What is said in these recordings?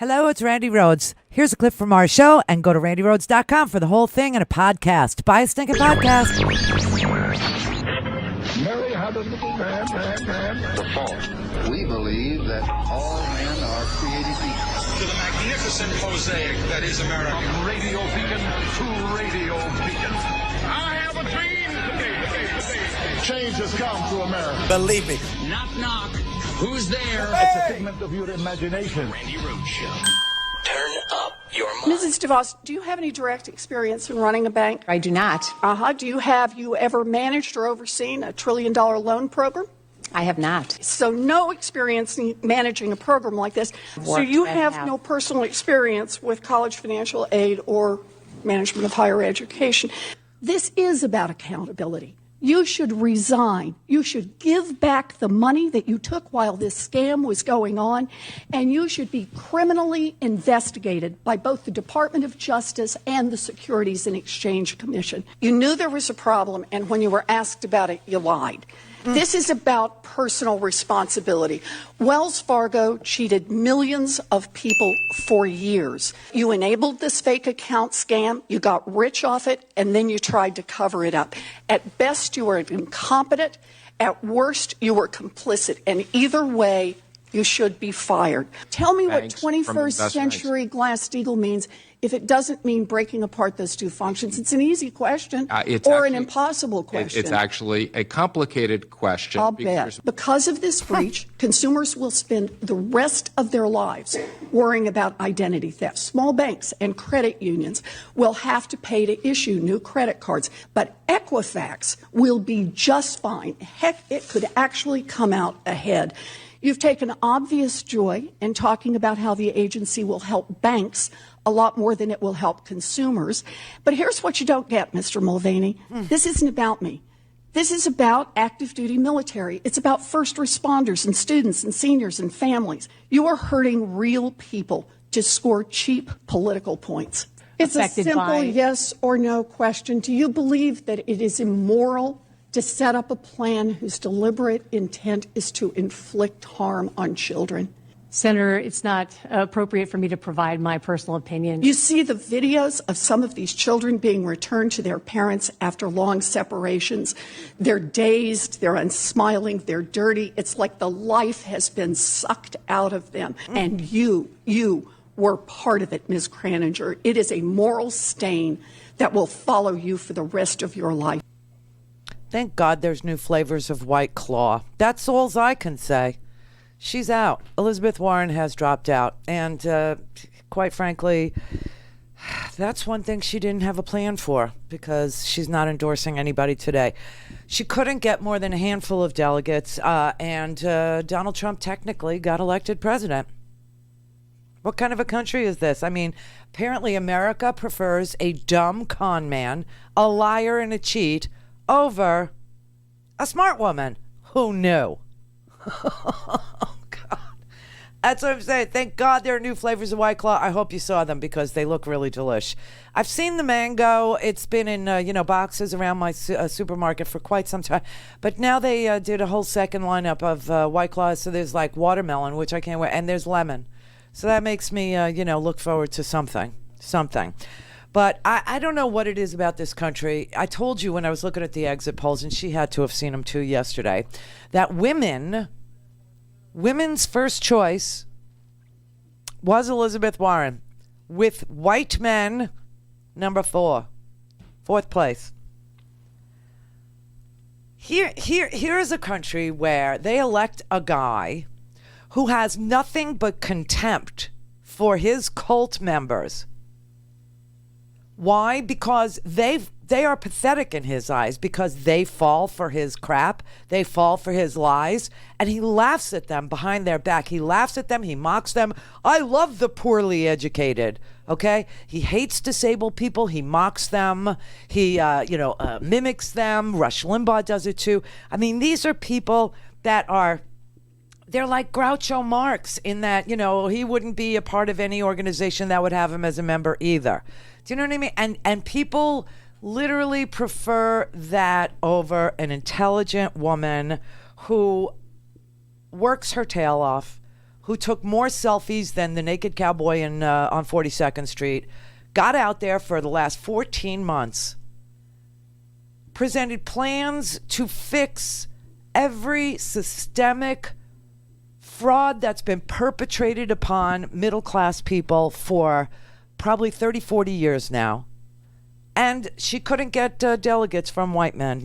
Hello, it's Randi Rhodes. Here's a clip from our show, and go to randyrhodes.com for the whole thing and a podcast. Buy a stinking podcast. Mary had a little man. The fault. We believe that all men are created equal. To the magnificent mosaic that is America. From radio beacon to radio beacon. I have a dream today. Change has come to America. Believe me. Knock, knock. Who's there? It's a figment of your imagination. Randi Rhodes Show. Turn up your mind. Mrs. DeVos, do you have any direct experience in running a bank? I do not. Do you ever managed or overseen a $1 trillion loan program? I have not. So no experience in managing a program like this. So you have no personal experience with college financial aid or management of higher education. This is about accountability. You should resign. You should give back the money that you took while this scam was going on, and you should be criminally investigated by both the Department of Justice and the Securities and Exchange Commission. You knew there was a problem, and when you were asked about it, you lied. This is about personal responsibility. Wells Fargo cheated millions of people for years. You enabled this fake account scam, you got rich off it, and then you tried to cover it up. At best, you were incompetent. At worst, you were complicit. And either way, you should be fired. Tell me what 21st century Glass-Steagall means if it doesn't mean breaking apart those two functions. It's an easy question or an impossible question. It's actually a complicated question. I'll bet. Because of this breach, consumers will spend the rest of their lives worrying about identity theft. Small banks and credit unions will have to pay to issue new credit cards. But Equifax will be just fine. Heck, it could actually come out ahead. You've taken obvious joy in talking about how the agency will help banks a lot more than it will help consumers. But here's what you don't get, Mr. Mulvaney. This isn't about me. This is about active duty military. It's about first responders and students and seniors and families. You are hurting real people to score cheap political points. It's a simple yes or no question. Do you believe that it is immoral to set up a plan whose deliberate intent is to inflict harm on children? Senator, it's not appropriate for me to provide my personal opinion. You see the videos of some of these children being returned to their parents after long separations. They're dazed, they're unsmiling, they're dirty. It's like the life has been sucked out of them. And you were part of it, Ms. Kraninger. It is a moral stain that will follow you for the rest of your life. Thank God there's new flavors of White Claw. That's all I can say. She's out. Elizabeth Warren has dropped out. And quite frankly, that's one thing she didn't have a plan for, because she's not endorsing anybody today. She couldn't get more than a handful of delegates, and Donald Trump technically got elected president. What kind of a country is this? I mean, apparently America prefers a dumb con man, a liar and a cheat over a smart woman. Who knew? Oh, God. That's what I'm saying. Thank God there are new flavors of White Claw. I hope you saw them, because they look really delish. I've seen the mango. It's been in, boxes around my supermarket for quite some time. But now they did a whole second lineup of White Claws. So there's like watermelon, which I can't wait, and there's lemon. So that makes me, look forward to something. But I don't know what it is about this country. I told you when I was looking at the exit polls, and she had to have seen them too yesterday, that women's first choice was Elizabeth Warren, with white men number 4, fourth place. Here is a country where they elect a guy who has nothing but contempt for his cult members. Why? Because they are pathetic in his eyes, because they fall for his crap. They fall for his lies. And he laughs at them behind their back. He laughs at them. He mocks them. I love the poorly educated. Okay? He hates disabled people. He mocks them. He, mimics them. Rush Limbaugh does it too. I mean, these are people that they're like Groucho Marx in that, he wouldn't be a part of any organization that would have him as a member either. Do you know what I mean? And people literally prefer that over an intelligent woman who works her tail off, who took more selfies than the naked cowboy on 42nd Street, got out there for the last 14 months, presented plans to fix every systemic fraud that's been perpetrated upon middle-class people for probably 30, 40 years now. And she couldn't get delegates from white men.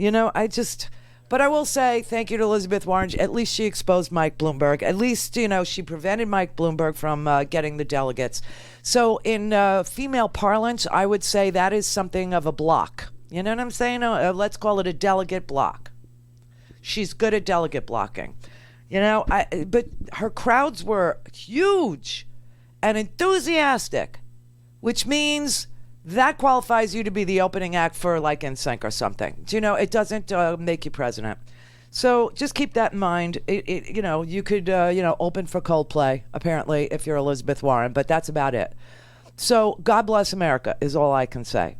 But I will say thank you to Elizabeth Warren. At least she exposed Mike Bloomberg. At least, she prevented Mike Bloomberg from getting the delegates. So in female parlance, I would say that is something of a block. You know what I'm saying? Let's call it a delegate block. She's good at delegate blocking. But her crowds were huge and enthusiastic, which means that qualifies you to be the opening act for like NSYNC or something. It doesn't make you president. So just keep that in mind. You could, open for Coldplay, apparently, if you're Elizabeth Warren, but that's about it. So God bless America is all I can say.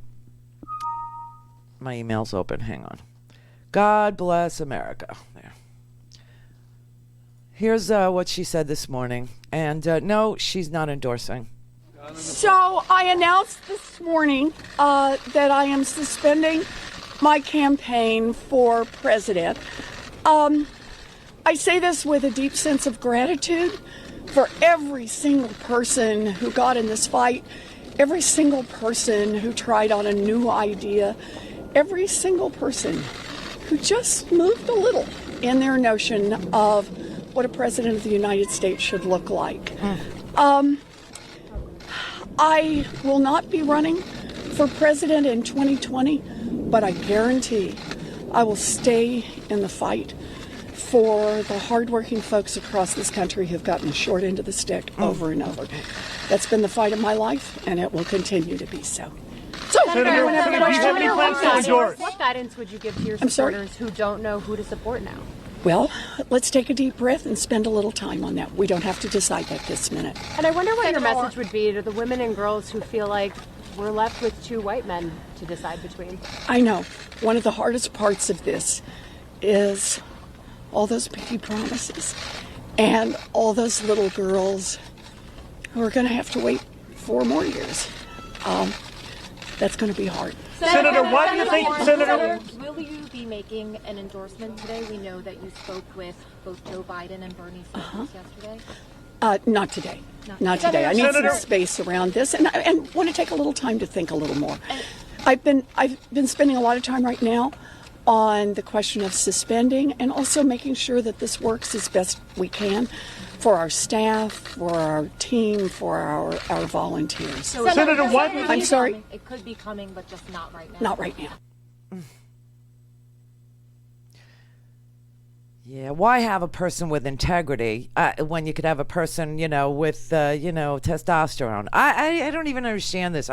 My email's open. Hang on. God bless America. There. Here's what she said this morning. And no, she's not endorsing. So I announced this morning that I am suspending my campaign for president. I say this with a deep sense of gratitude for every single person who got in this fight, every single person who tried on a new idea, every single person who just moved a little in their notion of what a president of the United States should look like. I will not be running for president in 2020, but I guarantee I will stay in the fight for the hardworking folks across this country who've gotten the short end of the stick over and over. That's been the fight of my life, and it will continue to be so. So, Senator, what guidance would you give to your supporters who don't know who to support now? Well, let's take a deep breath and spend a little time on that. We don't have to decide that this minute. And I wonder what your message would be to the women and girls who feel like we're left with two white men to decide between. I know. One of the hardest parts of this is all those pinky promises and all those little girls who are going to have to wait 4 more years. That's going to be hard. Senator, why do you think, Senator? Will you be making an endorsement today? We know that you spoke with both Joe Biden and Bernie Sanders yesterday. Not today. Not today. I need some space around this, and want to take a little time to think a little more. I've been spending a lot of time right now on the question of suspending and also making sure that this works as best we can for our staff, for our team, for our volunteers. So Senator, what? I'm sorry? It could be coming, but just not right now. Not right now. Yeah, why have a person with integrity when you could have a person, with, testosterone? I don't even understand this.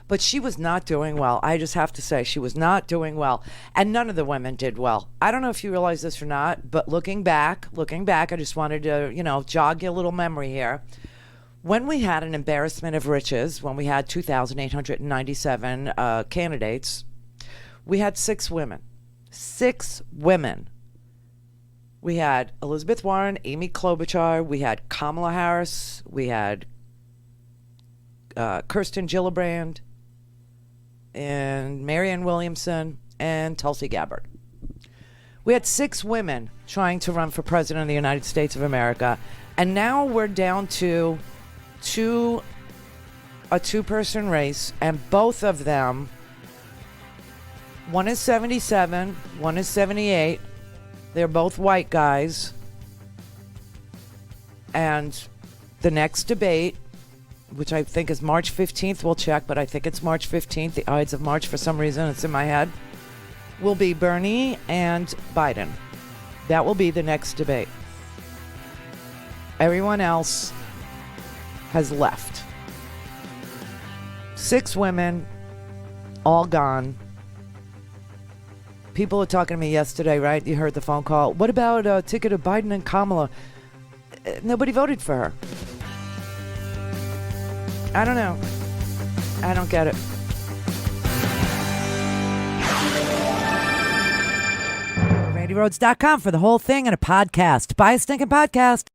But she was not doing well. I just have to say, she was not doing well. And none of the women did well. I don't know if you realize this or not, but looking back, I just wanted to, jog your little memory here. When we had an embarrassment of riches, when we had 2,897 candidates, we had 6 women. 6 women. We had Elizabeth Warren, Amy Klobuchar, we had Kamala Harris, we had Kirsten Gillibrand, and Marianne Williamson, and Tulsi Gabbard. We had 6 women trying to run for president of the United States of America, and now we're down to a 2-person race, and both of them, one is 77, one is 78. They're both white guys. And the next debate, which I think is March 15th, we'll check, but I think it's March 15th. The Ides of March, for some reason, it's in my head, will be Bernie and Biden. That will be the next debate. Everyone else has left. 6 women, all gone. People were talking to me yesterday, right? You heard the phone call. What about a ticket of Biden and Kamala? Nobody voted for her. I don't know. I don't get it. RandiRhodes.com for the whole thing and a podcast. Buy a stinking podcast.